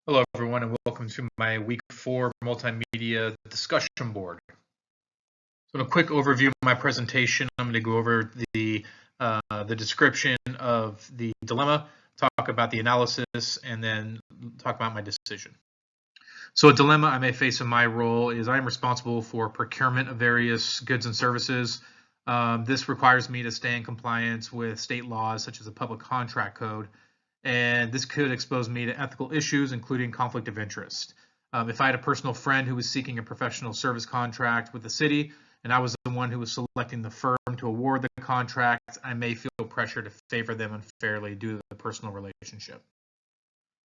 Hello, everyone, and welcome to my week 4 multimedia discussion board. So, in a quick overview of my presentation, I'm going to go over the description of the dilemma, talk about the analysis, and then talk about my decision. So, a dilemma I may face in my role is I am responsible for procurement of various goods and services. This requires me to stay in compliance with state laws such as the Public Contract Code, and this could expose me to ethical issues, including conflict of interest. If I had a personal friend who was seeking a professional service contract with the city, and I was the one who was selecting the firm to award the contract, I may feel pressure to favor them unfairly due to the personal relationship.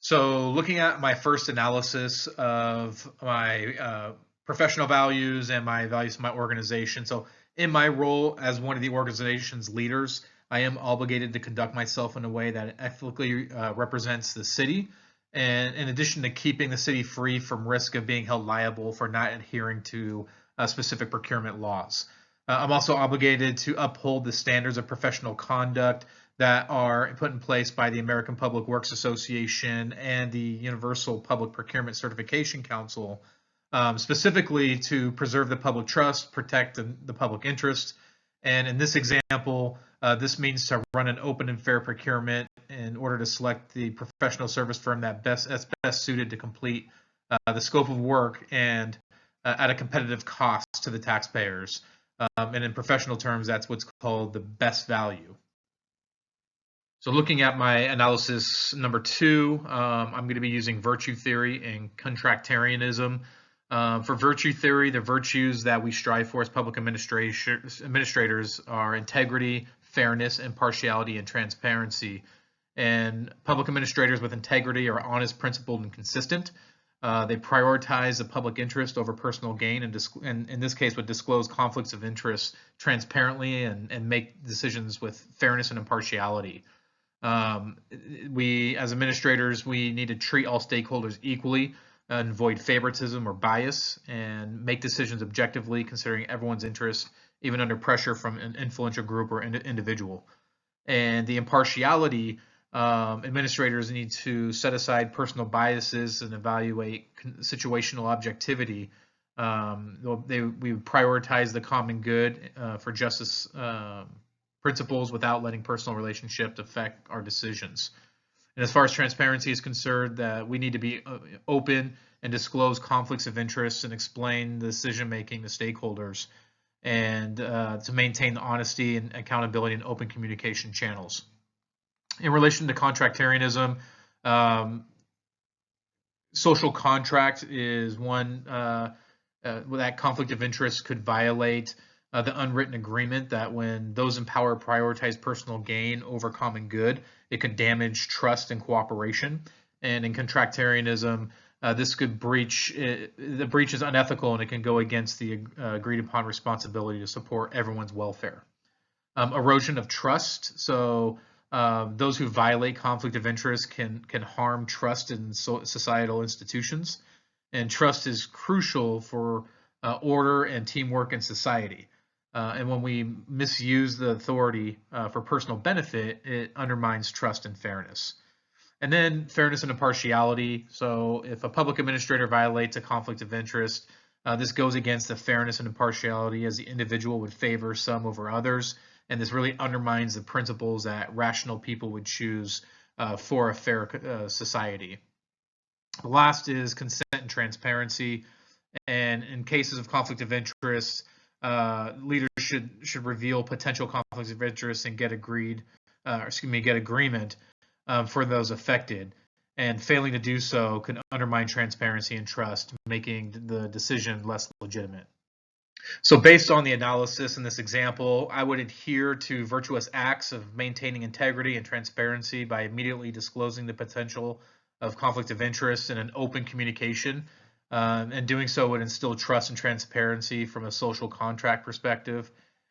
So, looking at my first analysis of my professional values and my values of my organization. So, in my role as one of the organization's leaders, I am obligated to conduct myself in a way that ethically represents the city, and in addition to keeping the city free from risk of being held liable for not adhering to specific procurement laws. I'm also obligated to uphold the standards of professional conduct that are put in place by the American Public Works Association and the Universal Public Procurement Certification Council, specifically to preserve the public trust, protect the public interest. And in this example, this means to run an open and fair procurement in order to select the professional service firm that's best suited to complete the scope of work and at a competitive cost to the taxpayers. And in professional terms, that's what's called the best value. So looking at my analysis number 2, I'm going to be using virtue theory and contractarianism. For virtue theory, the virtues that we strive for as public administrators are integrity, fairness, impartiality, and transparency. And public administrators with integrity are honest, principled, and consistent. They prioritize the public interest over personal gain, and in this case would disclose conflicts of interest transparently and make decisions with fairness and impartiality. We, as administrators, we need to treat all stakeholders equally and avoid favoritism or bias and make decisions objectively, considering everyone's interest, even under pressure from an influential group or individual. And the impartiality, administrators need to set aside personal biases and evaluate situational objectivity. We prioritize the common good for justice principles without letting personal relationships affect our decisions. And as far as transparency is concerned, that we need to be open and disclose conflicts of interest and explain the decision making to stakeholders, and to maintain the honesty and accountability and open communication channels. In relation to contractarianism, social contract is one that conflict of interest could violate the unwritten agreement that when those in power prioritize personal gain over common good, it could damage trust and cooperation. And in contractarianism, this could the breach is unethical and it can go against the agreed upon responsibility to support everyone's welfare. Erosion of trust. So those who violate conflict of interest can harm trust in societal institutions. And trust is crucial for order and teamwork in society. And when we misuse the authority for personal benefit, it undermines trust and fairness. And then fairness and impartiality. So if a public administrator violates a conflict of interest, this goes against the fairness and impartiality, as the individual would favor some over others. And this really undermines the principles that rational people would choose for a fair society. The last is consent and transparency. And in cases of conflict of interest, leaders should reveal potential conflicts of interest and get agreement for those affected. And failing to do so can undermine transparency and trust, making the decision less legitimate. So based on the analysis in this example, I would adhere to virtuous acts of maintaining integrity and transparency by immediately disclosing the potential of conflict of interest in an open communication. And doing so would instill trust and transparency from a social contract perspective.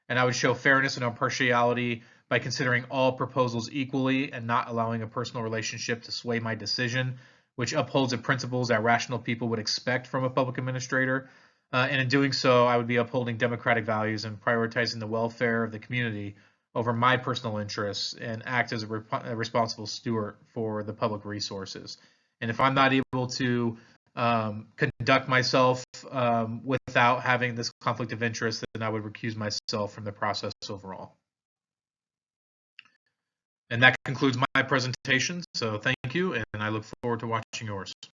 And I would show fairness and impartiality by considering all proposals equally and not allowing a personal relationship to sway my decision, which upholds the principles that rational people would expect from a public administrator. And in doing so, I would be upholding democratic values and prioritizing the welfare of the community over my personal interests and act as a responsible steward for the public resources. And if I'm not able to conduct myself without having this conflict of interest, then I would recuse myself from the process overall. And that concludes my presentation. So thank you, and I look forward to watching yours.